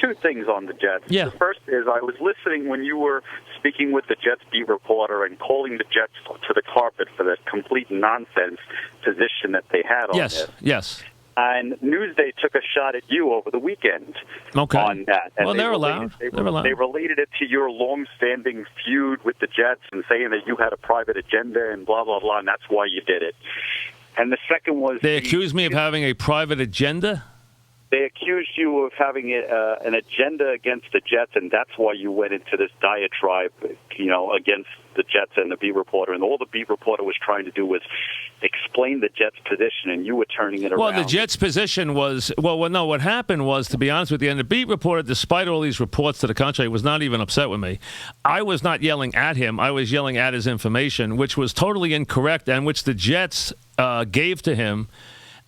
two things on the Jets. Yeah. The first is I was listening when you were speaking with the Jets beat reporter and calling the Jets to the carpet for the complete nonsense position that they had on this. Yes. And Newsday took a shot at you over the weekend on that. And well, they're allowed. They related it to your long-standing feud with the Jets and saying that you had a private agenda and blah, blah, blah, and that's why you did it. And the second was... They accused me of having a private agenda? They accused you of having an agenda against the Jets, and that's why you went into this diatribe, against the Jets and the beat reporter. And all the beat reporter was trying to do was explain the Jets' position, and you were turning it around. Well, the Jets' position was, no, what happened was, to be honest with you, and the beat reporter, despite all these reports to the contrary, was not even upset with me. I was not yelling at him. I was yelling at his information, which was totally incorrect and which the Jets gave to him.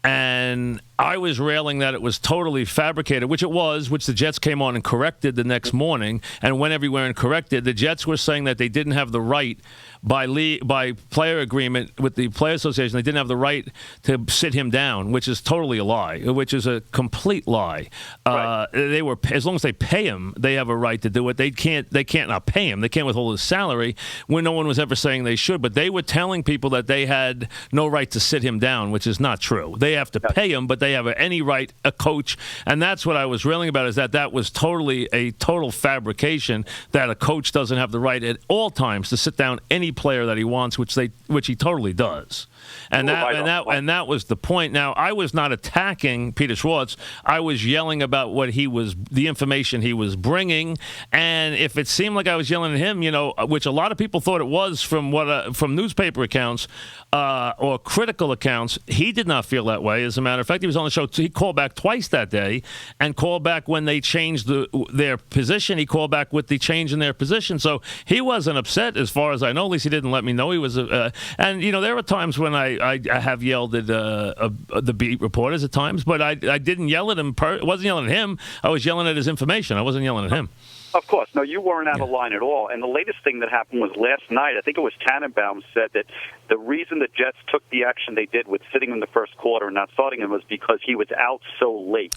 And I was railing that it was totally fabricated, which it was, which the Jets came on and corrected the next morning and went everywhere and corrected. The Jets were saying that they didn't have the right by player agreement with the Player Association. They didn't have the right to sit him down, which is totally a lie, which is a complete lie. Right. They were, as long as they pay him, they have a right to do it. They can't not pay him. They can't withhold his salary when no one was ever saying they should. But they were telling people that they had no right to sit him down, which is not true. They have to pay him, but they have any right, a coach. And that's what I was railing about, is that was totally a total fabrication, that a coach doesn't have the right at all times to sit down any player that he wants, which he totally does. And that was the point. Now, I was not attacking Peter Schwartz. I was yelling about the information he was bringing. And if it seemed like I was yelling at him, which a lot of people thought it was from newspaper accounts or critical accounts, he did not feel that way. As a matter of fact, he was on the show. He called back twice that day, and called back when they changed their position. He called back with the change in their position. So he wasn't upset, as far as I know. At least he didn't let me know he was. And there were times when I have yelled at the beat reporters at times, but I didn't yell at him. I wasn't yelling at him. I was yelling at his information. I wasn't yelling at him. Of course. No, you weren't out of line at all. And the latest thing that happened was last night, I think it was Tannenbaum said that the reason the Jets took the action they did with sitting in the first quarter and not starting him was because he was out so late.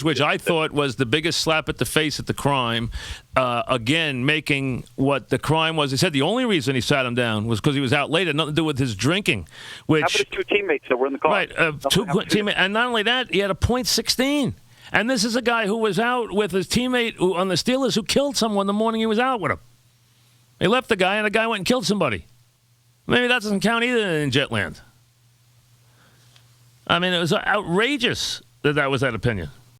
Which I thought was the biggest slap at the face at the crime. Again, making what the crime was. He said the only reason he sat him down was because he was out late. It had nothing to do with his drinking. Which, how about his two teammates that were in the car? Right, two teammates. And not only that, he had a .16. And this is a guy who was out with his teammate on the Steelers who killed someone the morning he was out with him. He left the guy, and the guy went and killed somebody. Maybe that doesn't count either in Jetland. I mean, it was outrageous that was that opinion.